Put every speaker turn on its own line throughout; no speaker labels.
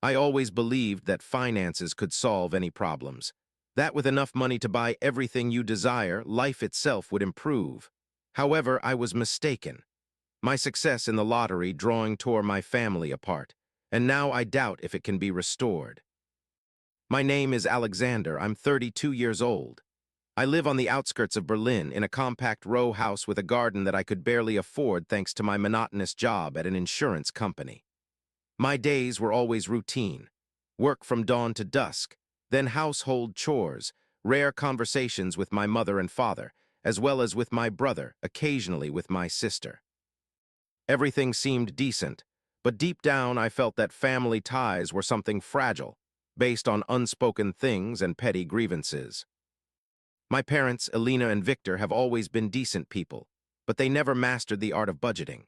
I always believed that finances could solve any problems. That with enough money to buy everything you desire, life itself would improve. However, I was mistaken. My success in the lottery drawing tore my family apart, and now I doubt if it can be restored. My name is Alexander. I'm 32 years old. I live on the outskirts of Berlin in a compact row house with a garden that I could barely afford thanks to my monotonous job at an insurance company. My days were always routine. Work from dawn to dusk, then household chores, rare conversations with my mother and father, as well as with my brother, occasionally with my sister. Everything seemed decent, but deep down I felt that family ties were something fragile, based on unspoken things and petty grievances. My parents, Elena and Victor, have always been decent people, but they never mastered the art of budgeting.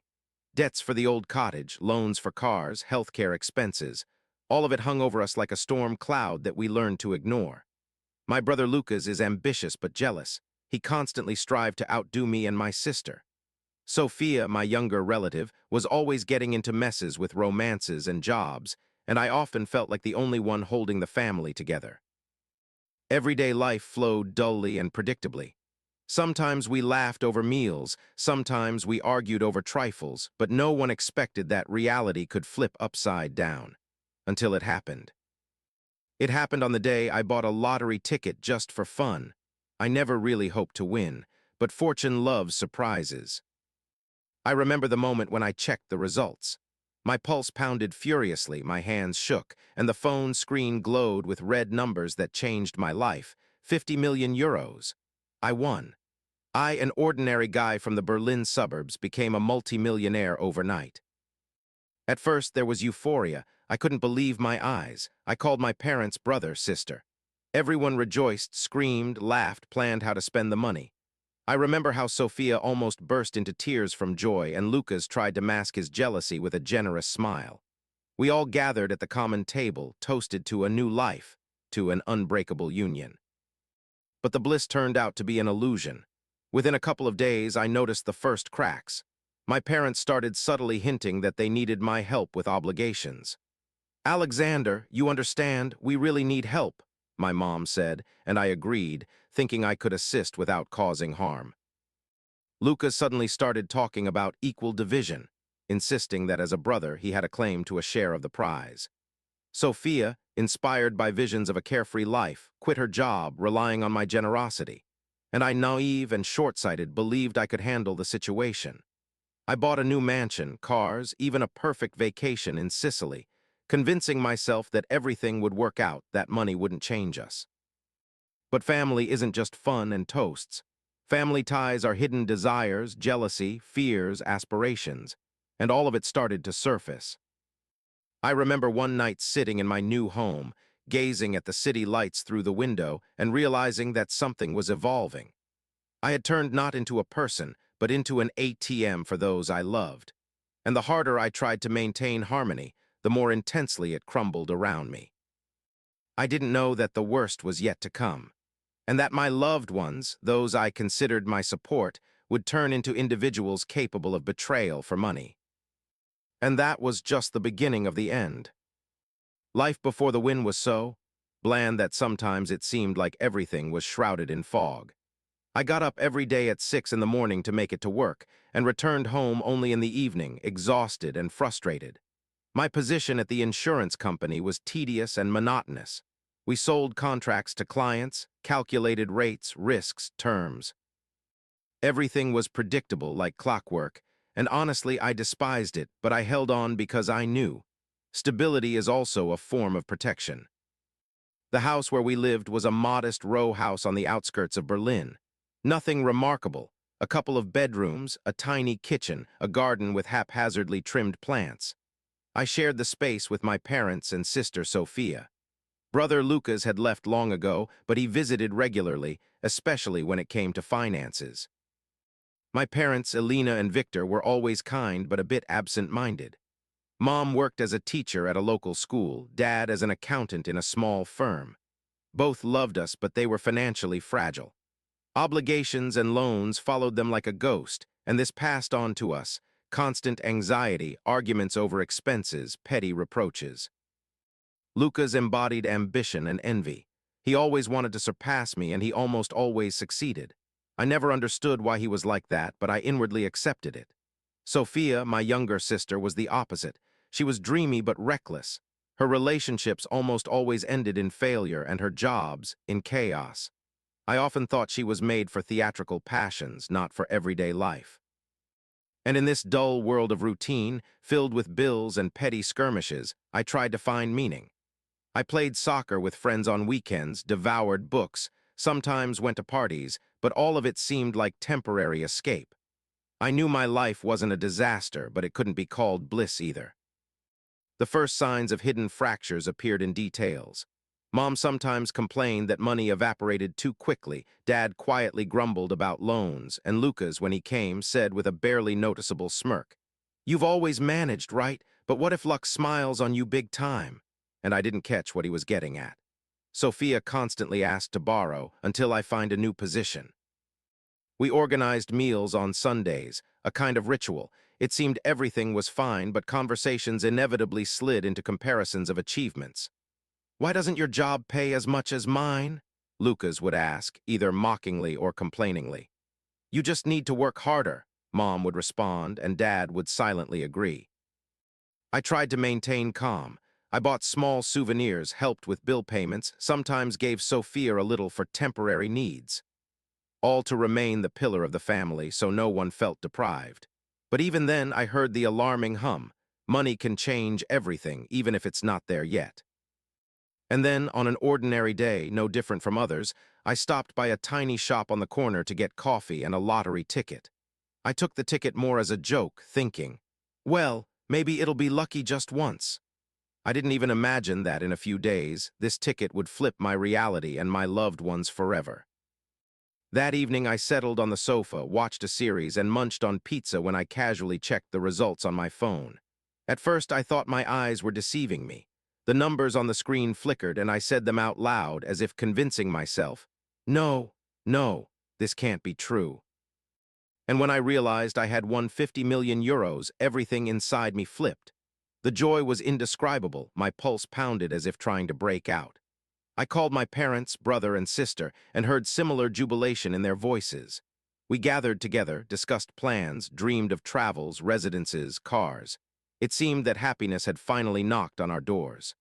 Debts for the old cottage, loans for cars, healthcare expenses, all of it hung over us like a storm cloud that we learned to ignore. My brother Lucas is ambitious but jealous. He constantly strived to outdo me and my sister. Sophia, my younger relative, was always getting into messes with romances and jobs, and I often felt like the only one holding the family together. Everyday life flowed dully and predictably. Sometimes we laughed over meals, sometimes we argued over trifles, but no one expected that reality could flip upside down. Until it happened. It happened on the day I bought a lottery ticket just for fun. I never really hoped to win, but fortune loves surprises. I remember the moment when I checked the results. My pulse pounded furiously, my hands shook, and the phone screen glowed with red numbers that changed my life. 50 million euros. I won. I, an ordinary guy from the Berlin suburbs, became a multimillionaire overnight. At first, there was euphoria. I couldn't believe my eyes. I called my parents brother, sister. Everyone rejoiced, screamed, laughed, planned how to spend the money. I remember how Sophia almost burst into tears from joy and Lucas tried to mask his jealousy with a generous smile. We all gathered at the common table, toasted to a new life, to an unbreakable union. But the bliss turned out to be an illusion. Within a couple of days, I noticed the first cracks. My parents started subtly hinting that they needed my help with obligations. "Alexander, you understand, we really need help," my mom said, and I agreed, thinking I could assist without causing harm. Lucas suddenly started talking about equal division, insisting that as a brother he had a claim to a share of the prize. Sophia, inspired by visions of a carefree life, quit her job, relying on my generosity. And I, naive and short-sighted, believed I could handle the situation. I bought a new mansion, cars, even a perfect vacation in Sicily, convincing myself that everything would work out, that money wouldn't change us. But family isn't just fun and toasts. Family ties are hidden desires, jealousy, fears, aspirations, and all of it started to surface. I remember one night sitting in my new home, gazing at the city lights through the window and realizing that something was evolving. I had turned not into a person, but into an ATM for those I loved. And the harder I tried to maintain harmony, the more intensely it crumbled around me. I didn't know that the worst was yet to come, and that my loved ones, those I considered my support, would turn into individuals capable of betrayal for money. And that was just the beginning of the end. Life before the win was so bland that sometimes it seemed like everything was shrouded in fog. I got up every day at 6 in the morning to make it to work, and returned home only in the evening, exhausted and frustrated. My position at the insurance company was tedious and monotonous. We sold contracts to clients, calculated rates, risks, terms. Everything was predictable like clockwork, and honestly I despised it, but I held on because I knew. Stability is also a form of protection. The house where we lived was a modest row house on the outskirts of Berlin. Nothing remarkable, a couple of bedrooms, a tiny kitchen, a garden with haphazardly trimmed plants. I shared the space with my parents and sister Sophia. Brother Lucas had left long ago, but he visited regularly, especially when it came to finances. My parents, Elena and Victor, were always kind but a bit absent-minded. Mom worked as a teacher at a local school, Dad as an accountant in a small firm. Both loved us, but they were financially fragile. Obligations and loans followed them like a ghost, and this passed on to us. Constant anxiety, arguments over expenses, petty reproaches. Luca's embodied ambition and envy. He always wanted to surpass me, and he almost always succeeded. I never understood why he was like that, but I inwardly accepted it. Sophia, my younger sister, was the opposite. She was dreamy but reckless. Her relationships almost always ended in failure and her jobs in chaos. I often thought she was made for theatrical passions, not for everyday life. And in this dull world of routine, filled with bills and petty skirmishes, I tried to find meaning. I played soccer with friends on weekends, devoured books, sometimes went to parties, but all of it seemed like temporary escape. I knew my life wasn't a disaster, but it couldn't be called bliss either. The first signs of hidden fractures appeared in details. Mom sometimes complained that money evaporated too quickly, Dad quietly grumbled about loans, and Lucas, when he came, said with a barely noticeable smirk, "You've always managed, right? But what if luck smiles on you big time?" And I didn't catch what he was getting at. Sophia constantly asked to borrow until I find a new position. We organized meals on Sundays, a kind of ritual. It seemed everything was fine, but conversations inevitably slid into comparisons of achievements. "Why doesn't your job pay as much as mine?" Lucas would ask, either mockingly or complainingly. "You just need to work harder," Mom would respond, and Dad would silently agree. I tried to maintain calm. I bought small souvenirs, helped with bill payments, sometimes gave Sophia a little for temporary needs. All to remain the pillar of the family so no one felt deprived. But even then, I heard the alarming hum. Money can change everything, even if it's not there yet. And then, on an ordinary day, no different from others, I stopped by a tiny shop on the corner to get coffee and a lottery ticket. I took the ticket more as a joke, thinking, well, maybe it'll be lucky just once. I didn't even imagine that in a few days, this ticket would flip my reality and my loved ones forever. That evening, I settled on the sofa, watched a series, and munched on pizza when I casually checked the results on my phone. At first, I thought my eyes were deceiving me. The numbers on the screen flickered, and I said them out loud, as if convincing myself, "No, no, this can't be true." And when I realized I had won 50 million euros, everything inside me flipped. The joy was indescribable, my pulse pounded as if trying to break out. I called my parents, brother, and sister, and heard similar jubilation in their voices. We gathered together, discussed plans, dreamed of travels, residences, cars. It seemed that happiness had finally knocked on our doors.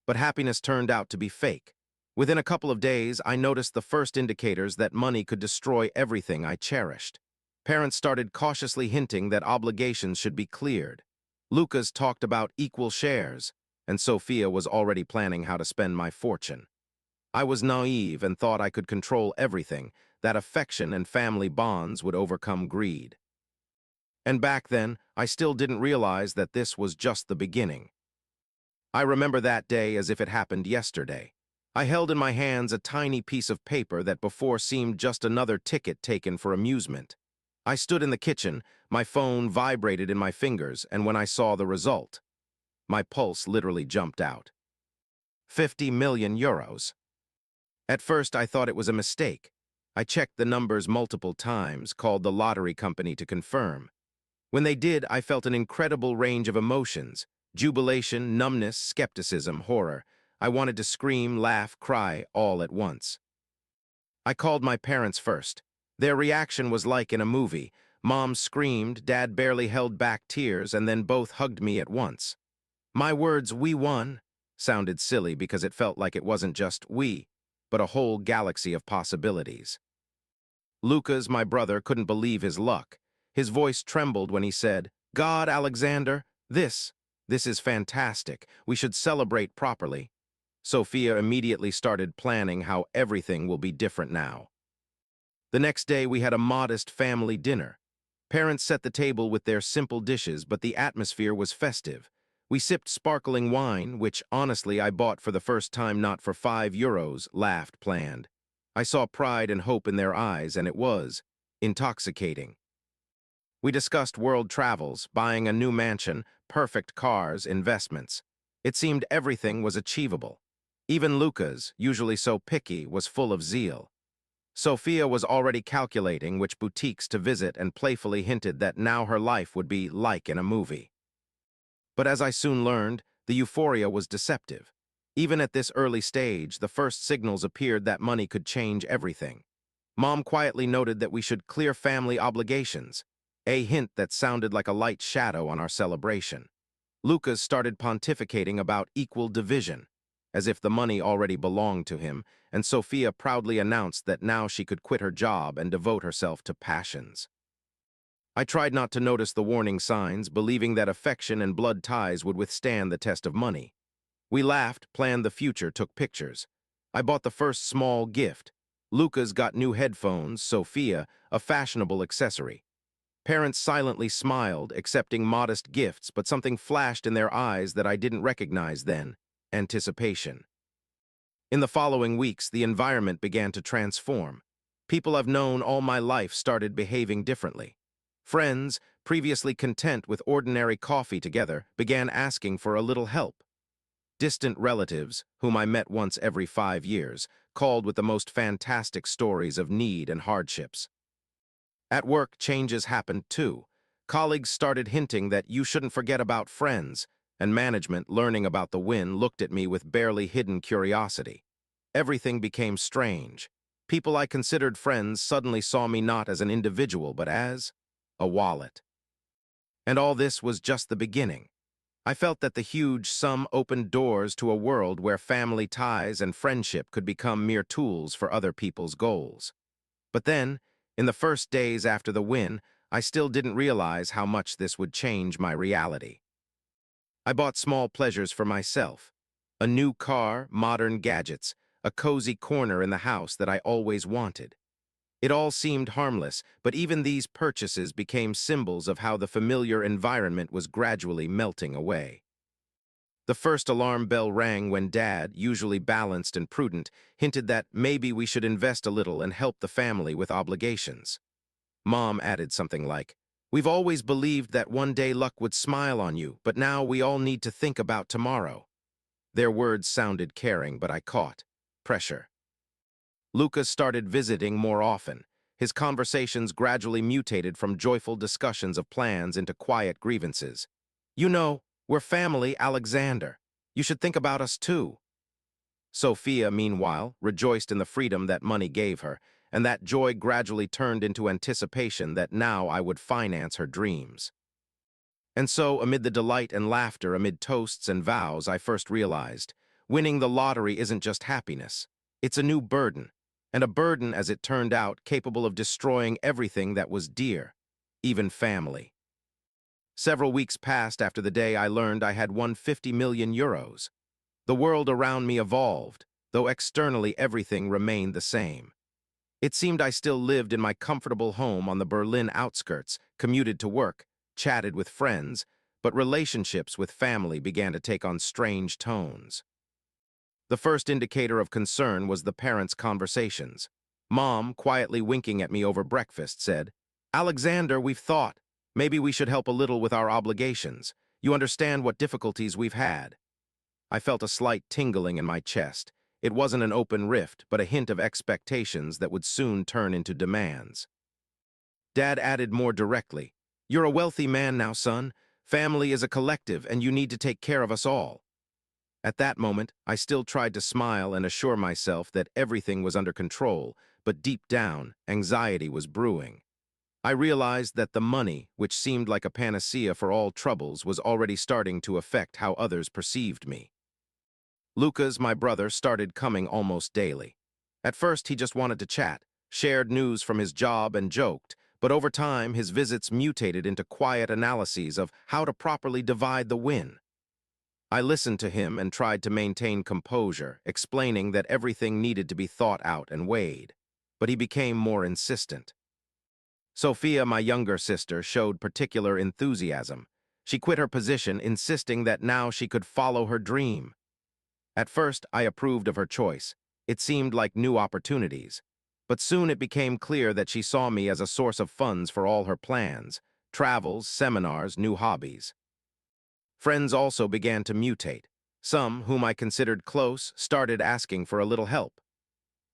But happiness turned out to be fake. Within a couple of days, I noticed the first indicators that money could destroy everything I cherished. Parents started cautiously hinting that obligations should be cleared. Lucas talked about equal shares, and Sophia was already planning how to spend my fortune. I was naive and thought I could control everything, that affection and family bonds would overcome greed. And back then, I still didn't realize that this was just the beginning. I remember that day as if it happened yesterday. I held in my hands a tiny piece of paper that before seemed just another ticket taken for amusement. I stood in the kitchen, my phone vibrated in my fingers, and when I saw the result, my pulse literally jumped out. 50 million euros. At first, I thought it was a mistake. I checked the numbers multiple times, called the lottery company to confirm. When they did, I felt an incredible range of emotions: jubilation, numbness, skepticism, horror. I wanted to scream, laugh, cry, all at once. I called my parents first. Their reaction was like in a movie. Mom screamed, Dad barely held back tears, and then both hugged me at once. My words, "we won," sounded silly because it felt like it wasn't just we, but a whole galaxy of possibilities. Lucas, my brother, couldn't believe his luck. His voice trembled when he said, "God, Alexander, this is fantastic. We should celebrate properly." Sophia immediately started planning how everything will be different now. The next day, we had a modest family dinner. Parents set the table with their simple dishes, but the atmosphere was festive. We sipped sparkling wine, which, honestly, I bought for the first time not for 5 euros, laughed, planned. I saw pride and hope in their eyes, and it was intoxicating. We discussed world travels, buying a new mansion, perfect cars, investments. It seemed everything was achievable. Even Lucas, usually so picky, was full of zeal. Sophia was already calculating which boutiques to visit and playfully hinted that now her life would be like in a movie. But as I soon learned, The euphoria was deceptive. Even at this early stage, the first signals appeared that money could change everything. Mom quietly noted that we should clear family obligations, a hint that sounded like a light shadow on our celebration. Lucas started pontificating about equal division, as if the money already belonged to him, and Sophia proudly announced that now she could quit her job and devote herself to passions. I tried not to notice the warning signs, believing that affection and blood ties would withstand the test of money. We laughed, planned the future, took pictures. I bought the first small gift. Lucas got new headphones, Sophia, a fashionable accessory. Parents silently smiled, accepting modest gifts, but something flashed in their eyes that I didn't recognize then: anticipation. In the following weeks, the environment began to transform. People I've known all my life started behaving differently. Friends, previously content with ordinary coffee together, began asking for a little help. Distant relatives, whom I met once every 5 years, called with the most fantastic stories of need and hardships. At work, changes happened too. Colleagues started hinting that you shouldn't forget about friends, and management, learning about the win, looked at me with barely hidden curiosity. Everything became strange. People I considered friends suddenly saw me not as an individual, but as a wallet. And all this was just the beginning. I felt that the huge sum opened doors to a world where family ties and friendship could become mere tools for other people's goals. But then, in the first days after the win, I still didn't realize how much this would change my reality. I bought small pleasures for myself: a new car, modern gadgets, a cozy corner in the house that I always wanted. It all seemed harmless, but even these purchases became symbols of how the familiar environment was gradually melting away. The first alarm bell rang when Dad, usually balanced and prudent, hinted that maybe we should invest a little and help the family with obligations. Mom added something like, "We've always believed that one day luck would smile on you, but now we all need to think about tomorrow." Their words sounded caring, but I caught pressure. Lucas started visiting more often. His conversations gradually mutated from joyful discussions of plans into quiet grievances. "You know, we're family, Alexander. You should think about us too." Sophia, meanwhile, rejoiced in the freedom that money gave her, and that joy gradually turned into anticipation that now I would finance her dreams. And so, amid the delight and laughter, amid toasts and vows, I first realized, winning the lottery isn't just happiness. It's a new burden, and a burden, as it turned out, capable of destroying everything that was dear, even family. Several weeks passed after the day I learned I had won 50 million euros. The world around me evolved, though externally everything remained the same. It seemed I still lived in my comfortable home on the Berlin outskirts, commuted to work, chatted with friends, but relationships with family began to take on strange tones. The first indicator of concern was the parents' conversations. Mom, quietly winking at me over breakfast, said, "Alexander, we've thought. Maybe we should help a little with our obligations. You understand what difficulties we've had." I felt a slight tingling in my chest. It wasn't an open rift, but a hint of expectations that would soon turn into demands. Dad added more directly, "You're a wealthy man now, son. Family is a collective, and you need to take care of us all." At that moment, I still tried to smile and assure myself that everything was under control, but deep down, anxiety was brewing. I realized that the money, which seemed like a panacea for all troubles, was already starting to affect how others perceived me. Lucas, my brother, started coming almost daily. At first, he just wanted to chat, shared news from his job, and joked, but over time, his visits mutated into quiet analyses of how to properly divide the win. I listened to him and tried to maintain composure, explaining that everything needed to be thought out and weighed, but he became more insistent. Sophia, my younger sister, showed particular enthusiasm. She quit her position, insisting that now she could follow her dream. At first, I approved of her choice. It seemed like new opportunities. But soon it became clear that she saw me as a source of funds for all her plans: travels, seminars, new hobbies. Friends also began to mutate. Some, whom I considered close, started asking for a little help.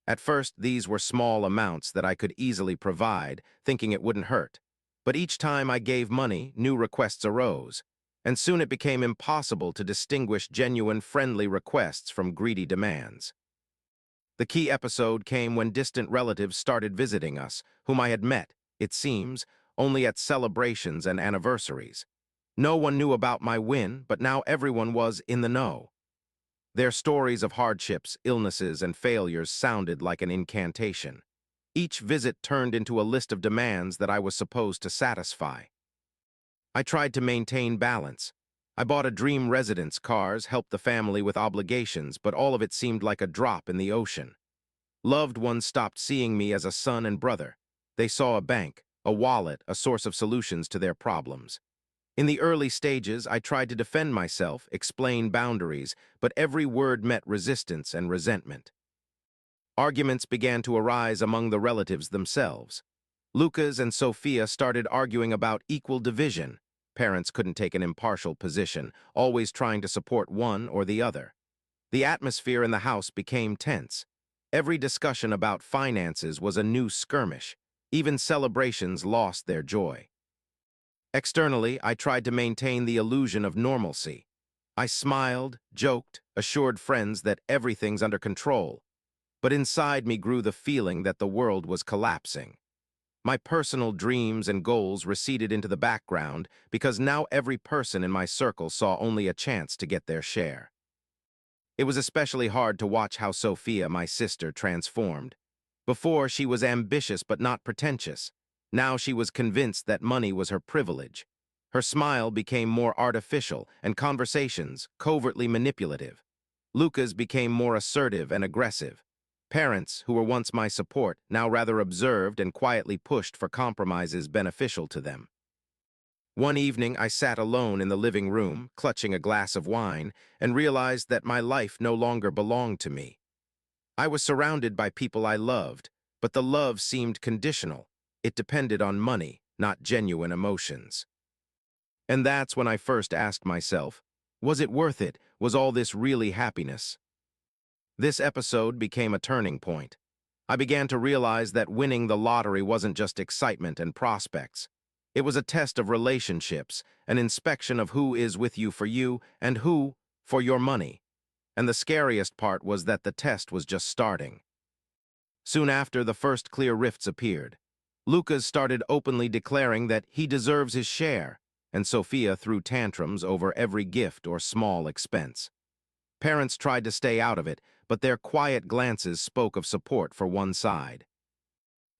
At first, these were small amounts that I could easily provide, thinking it wouldn't hurt. But each time I gave money, new requests arose. and soon it became impossible to distinguish genuine friendly requests from greedy demands. The key episode came when distant relatives started visiting us, whom I had met, it seems, only at celebrations and anniversaries. No one knew about my win, but now everyone was in the know. Their stories of hardships, illnesses, and failures sounded like an incantation. Each visit turned into a list of demands that I was supposed to satisfy. I tried to maintain balance. I bought a dream residence, cars, helped the family with obligations, but all of it seemed like a drop in the ocean. Loved ones stopped seeing me as a son and brother. They saw a bank, a wallet, a source of solutions to their problems. In the early stages, I tried to defend myself, explain boundaries, but every word met resistance and resentment. Arguments began to arise among the relatives themselves. Lucas and Sophia started arguing about equal division. Parents couldn't take an impartial position, always trying to support one or the other. The atmosphere in the house became tense. Every discussion about finances was a new skirmish. Even celebrations lost their joy. Externally, I tried to maintain the illusion of normalcy. I smiled, joked, assured friends that everything's under control. But inside me grew the feeling that the world was collapsing. My personal dreams and goals receded into the background because now every person in my circle saw only a chance to get their share. It was especially hard to watch how Sophia, my sister, transformed. Before, she was ambitious but not pretentious. Now she was convinced that money was her privilege. Her smile became more artificial and conversations covertly manipulative. Lucas became more assertive and aggressive. Parents, who were once my support, now rather observed and quietly pushed for compromises beneficial to them. One evening, I sat alone in the living room, clutching a glass of wine, and realized that my life no longer belonged to me. I was surrounded by people I loved, but the love seemed conditional. It depended on money, not genuine emotions. And that's when I first asked myself, was it worth it? Was all this really happiness? This episode became a turning point. I began to realize that winning the lottery wasn't just excitement and prospects. It was a test of relationships, an inspection of who is with you for you and who for your money. And the scariest part was that the test was just starting. Soon after, the first clear rifts appeared. Lucas started openly declaring that he deserves his share, and Sophia threw tantrums over every gift or small expense. Parents tried to stay out of it, but their quiet glances spoke of support for one side.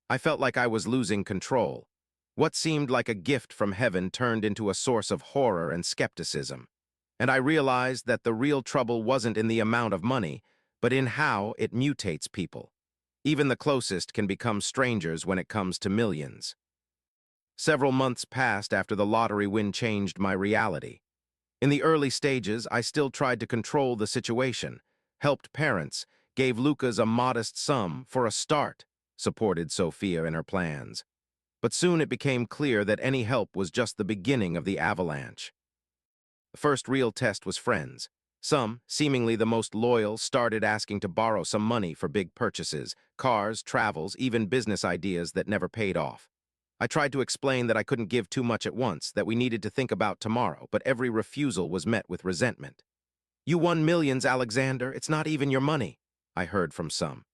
I felt like I was losing control. What seemed like a gift from heaven turned into a source of horror and skepticism. And I realized that the real trouble wasn't in the amount of money, but in how it mutates people. Even the closest can become strangers when it comes to millions. Several months passed after the lottery win changed my reality. In the early stages, I still tried to control the situation, helped parents, gave Lucas a modest sum for a start, supported Sophia in her plans. But soon it became clear that any help was just the beginning of the avalanche. The first real test was friends. Some, seemingly the most loyal, started asking to borrow some money for big purchases, cars, travels, even business ideas that never paid off. I tried to explain that I couldn't give too much at once, that we needed to think about tomorrow, but every refusal was met with resentment. "You won millions, Alexander. It's not even your money," I heard from some.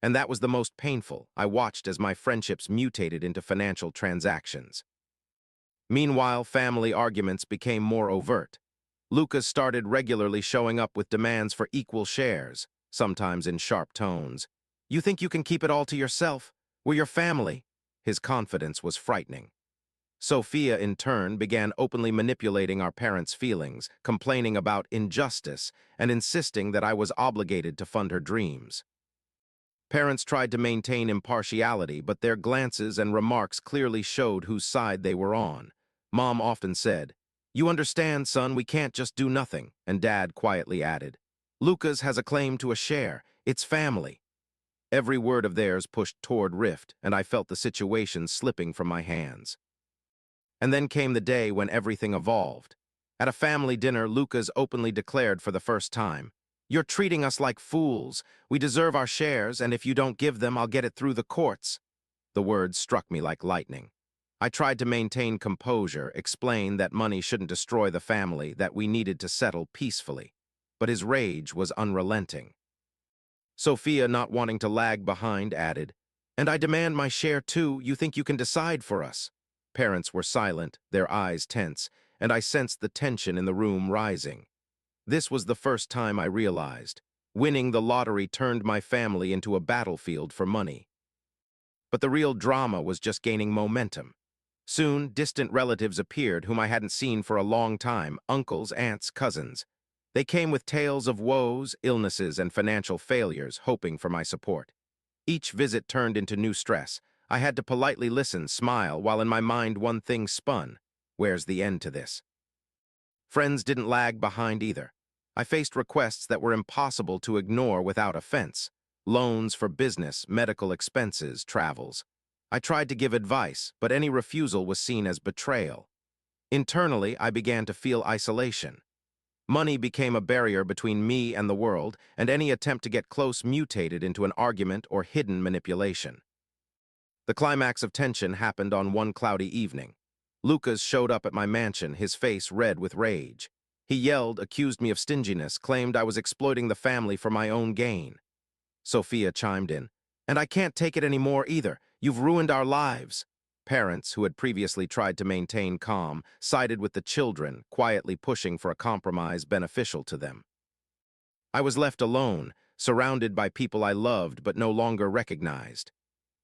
And that was the most painful. I watched as my friendships mutated into financial transactions. Meanwhile, family arguments became more overt. Lucas started regularly showing up with demands for equal shares, sometimes in sharp tones. "You think you can keep it all to yourself? We're your family." His confidence was frightening. Sophia, in turn, began openly manipulating our parents' feelings, complaining about injustice, and insisting that I was obligated to fund her dreams. Parents tried to maintain impartiality, but their glances and remarks clearly showed whose side they were on. Mom often said, "You understand, son, we can't just do nothing," and Dad quietly added, "Lucas has a claim to a share. It's family." Every word of theirs pushed toward rift, and I felt the situation slipping from my hands. And then came the day when everything evolved. At a family dinner, Lucas openly declared for the first time, "You're treating us like fools. We deserve our shares, and if you don't give them, I'll get it through the courts." The words struck me like lightning. I tried to maintain composure, explain that money shouldn't destroy the family, that we needed to settle peacefully. But his rage was unrelenting. Sophia, not wanting to lag behind, added, "And I demand my share too. You think you can decide for us?" Parents were silent, their eyes tense, and I sensed the tension in the room rising. This was the first time I realized. Winning the lottery turned my family into a battlefield for money. But the real drama was just gaining momentum. Soon, distant relatives appeared whom I hadn't seen for a long time, uncles, aunts, cousins. They came with tales of woes, illnesses, and financial failures, hoping for my support. Each visit turned into new stress. I had to politely listen, smile, while in my mind one thing spun. Where's the end to this? Friends didn't lag behind either. I faced requests that were impossible to ignore without offense. Loans for business, medical expenses, travels. I tried to give advice, but any refusal was seen as betrayal. Internally, I began to feel isolation. Money became a barrier between me and the world, and any attempt to get close mutated into an argument or hidden manipulation. The climax of tension happened on one cloudy evening. Lucas showed up at my mansion, his face red with rage. He yelled, accused me of stinginess, claimed I was exploiting the family for my own gain. Sophia chimed in, "And I can't take it anymore either. You've ruined our lives." Parents, who had previously tried to maintain calm, sided with the children, quietly pushing for a compromise beneficial to them. I was left alone, surrounded by people I loved but no longer recognized.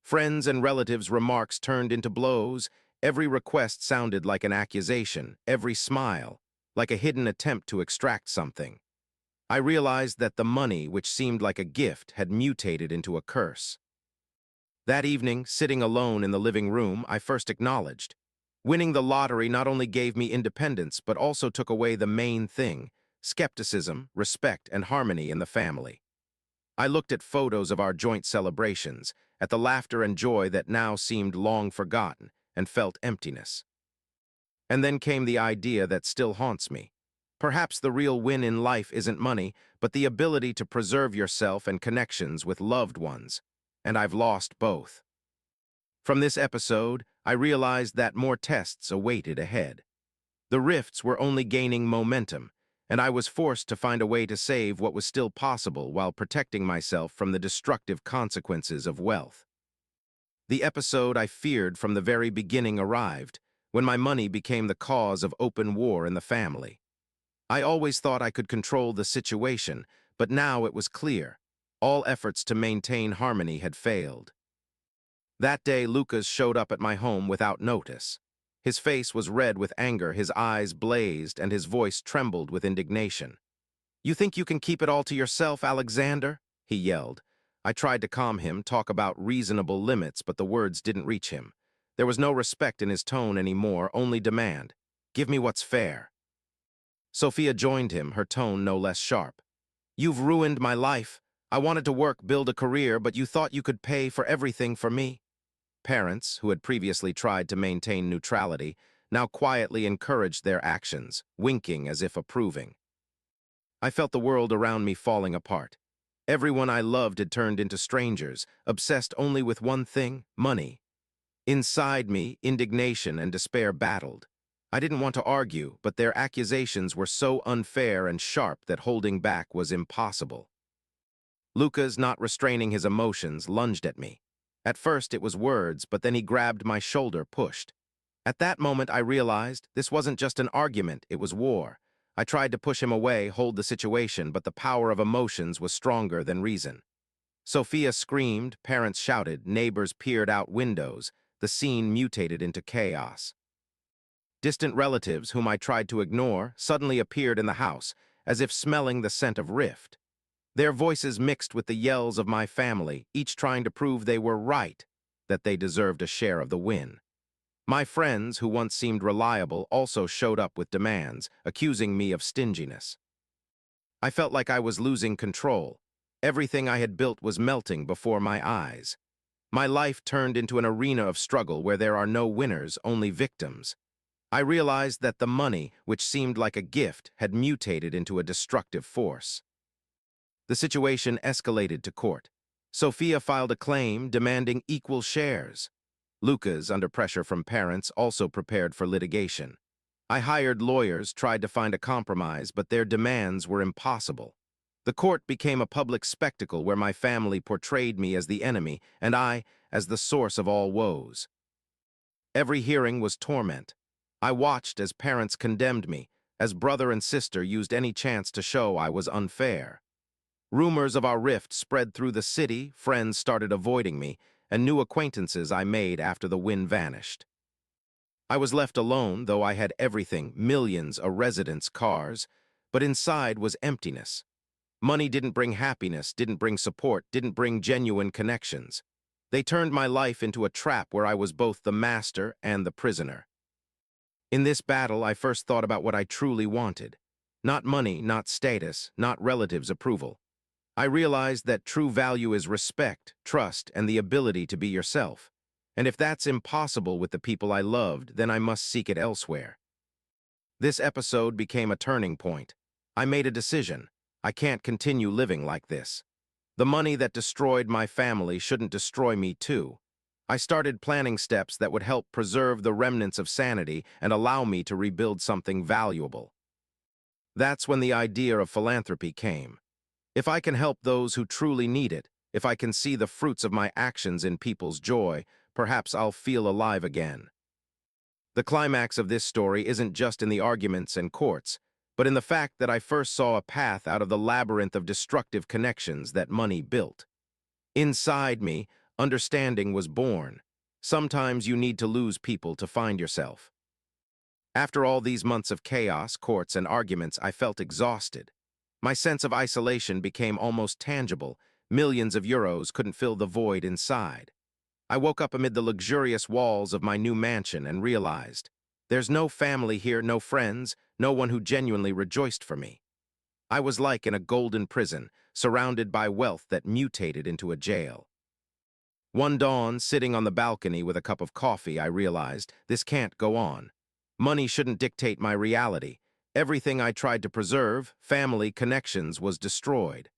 Friends' and relatives' remarks turned into blows. Every request sounded like an accusation, every smile, like a hidden attempt to extract something. I realized that the money, which seemed like a gift, had mutated into a curse. That evening, sitting alone in the living room, I first acknowledged. Winning the lottery not only gave me independence, but also took away the main thing: skepticism, respect, and harmony in the family. I looked at photos of our joint celebrations, at the laughter and joy that now seemed long forgotten, and felt emptiness. And then came the idea that still haunts me. Perhaps the real win in life isn't money, but the ability to preserve yourself and connections with loved ones. And I've lost both. From this episode, I realized that more tests awaited ahead. The rifts were only gaining momentum, and I was forced to find a way to save what was still possible while protecting myself from the destructive consequences of wealth. The episode I feared from the very beginning arrived, when my money became the cause of open war in the family. I always thought I could control the situation, but now it was clear. All efforts to maintain harmony had failed. That day, Lucas showed up at my home without notice. His face was red with anger, his eyes blazed, and his voice trembled with indignation. "You think you can keep it all to yourself, Alexander?" he yelled. I tried to calm him, talk about reasonable limits, but the words didn't reach him. There was no respect in his tone anymore, only demand. "Give me what's fair." Sophia joined him, her tone no less sharp. "You've ruined my life. I wanted to work, build a career, but you thought you could pay for everything for me." Parents, who had previously tried to maintain neutrality, now quietly encouraged their actions, winking as if approving. I felt the world around me falling apart. Everyone I loved had turned into strangers, obsessed only with one thing: money. Inside me, indignation and despair battled. I didn't want to argue, but their accusations were so unfair and sharp that holding back was impossible. Lucas, not restraining his emotions, lunged at me. At first it was words, but then he grabbed my shoulder, pushed. At that moment I realized this wasn't just an argument, it was war. I tried to push him away, hold the situation, but the power of emotions was stronger than reason. Sophia screamed, parents shouted, neighbors peered out windows. The scene mutated into chaos. Distant relatives, whom I tried to ignore, suddenly appeared in the house, as if smelling the scent of rift. Their voices mixed with the yells of my family, each trying to prove they were right, that they deserved a share of the win. My friends, who once seemed reliable, also showed up with demands, accusing me of stinginess. I felt like I was losing control. Everything I had built was melting before my eyes. My life turned into an arena of struggle where there are no winners, only victims. I realized that the money, which seemed like a gift, had mutated into a destructive force. The situation escalated to court. Sophia filed a claim demanding equal shares. Lucas, under pressure from parents, also prepared for litigation. I hired lawyers, tried to find a compromise, but their demands were impossible. The court became a public spectacle where my family portrayed me as the enemy and I as the source of all woes. Every hearing was torment. I watched as parents condemned me, as brother and sister used any chance to show I was unfair. Rumors of our rift spread through the city, friends started avoiding me, and new acquaintances I made after the wind vanished. I was left alone, though I had everything, millions, a residence, cars, but inside was emptiness. Money didn't bring happiness, didn't bring support, didn't bring genuine connections. They turned my life into a trap where I was both the master and the prisoner. In this battle, I first thought about what I truly wanted. Not money, not status, not relatives' approval. I realized that true value is respect, trust, and the ability to be yourself. And if that's impossible with the people I loved, then I must seek it elsewhere. This episode became a turning point. I made a decision. I can't continue living like this. The money that destroyed my family shouldn't destroy me too. I started planning steps that would help preserve the remnants of sanity and allow me to rebuild something valuable. That's when the idea of philanthropy came. If I can help those who truly need it, if I can see the fruits of my actions in people's joy, perhaps I'll feel alive again. The climax of this story isn't just in the arguments and courts, but in the fact that I first saw a path out of the labyrinth of destructive connections that money built. Inside me, understanding was born. Sometimes you need to lose people to find yourself. After all these months of chaos, courts, and arguments, I felt exhausted. My sense of isolation became almost tangible. Millions of euros couldn't fill the void inside. I woke up amid the luxurious walls of my new mansion and realized, there's no family here, no friends, no one who genuinely rejoiced for me. I was like in a golden prison, surrounded by wealth that mutated into a jail. One dawn, sitting on the balcony with a cup of coffee, I realized this can't go on. Money shouldn't dictate my reality. Everything I tried to preserve, family, connections, was destroyed.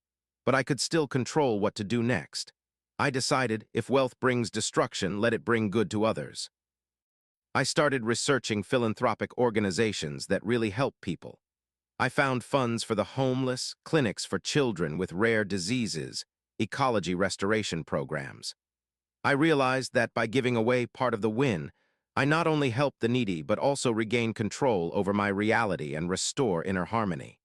But I could still control what to do next. I decided, if wealth brings destruction, let it bring good to others. I started researching philanthropic organizations that really help people. I found funds for the homeless, clinics for children with rare diseases, ecology restoration programs. I realized that by giving away part of the win, I not only helped the needy but also regained control over my reality and restore inner harmony.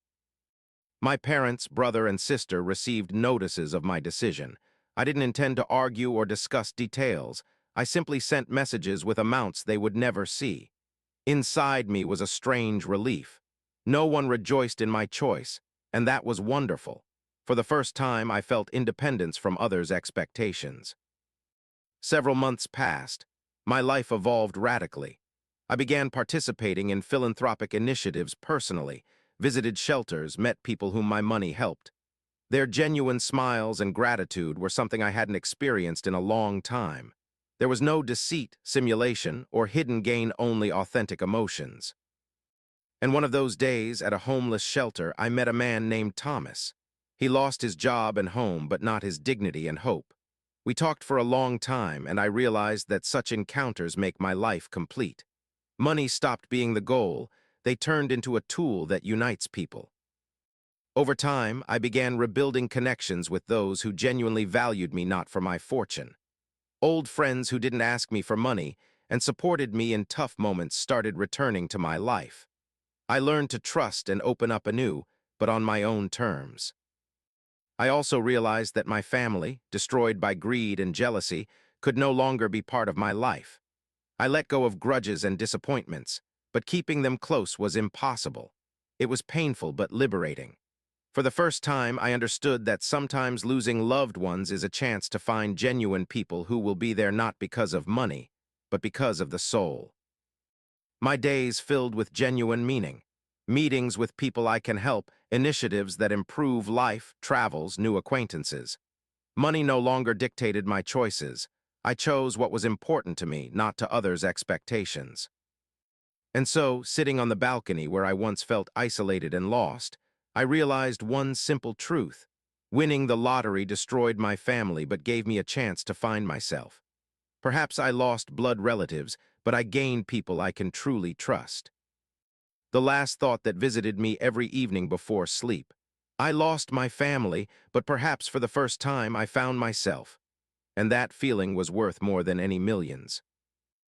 My parents, brother, and sister received notices of my decision. I didn't intend to argue or discuss details. I simply sent messages with amounts they would never see. Inside me was a strange relief. No one rejoiced in my choice, and that was wonderful. For the first time, I felt independence from others' expectations. Several months passed. My life evolved radically. I began participating in philanthropic initiatives personally, visited shelters, met people whom my money helped. Their genuine smiles and gratitude were something I hadn't experienced in a long time. There was no deceit, simulation, or hidden gain, only authentic emotions. And one of those days, at a homeless shelter, I met a man named Thomas. He lost his job and home, but not his dignity and hope. We talked for a long time, and I realized that such encounters make my life complete. Money stopped being the goal. They turned into a tool that unites people. Over time, I began rebuilding connections with those who genuinely valued me, not for my fortune. Old friends who didn't ask me for money and supported me in tough moments started returning to my life. I learned to trust and open up anew, but on my own terms. I also realized that my family, destroyed by greed and jealousy, could no longer be part of my life. I let go of grudges and disappointments, but keeping them close was impossible. It was painful but liberating. For the first time, I understood that sometimes losing loved ones is a chance to find genuine people who will be there not because of money, but because of the soul. My days filled with genuine meaning. Meetings with people I can help, initiatives that improve life, travels, new acquaintances. Money no longer dictated my choices. I chose what was important to me, not to others' expectations. And so, sitting on the balcony where I once felt isolated and lost, I realized one simple truth. Winning the lottery destroyed my family but gave me a chance to find myself. Perhaps I lost blood relatives, but I gained people I can truly trust. The last thought that visited me every evening before sleep. I lost my family, but perhaps for the first time I found myself, and that feeling was worth more than any millions.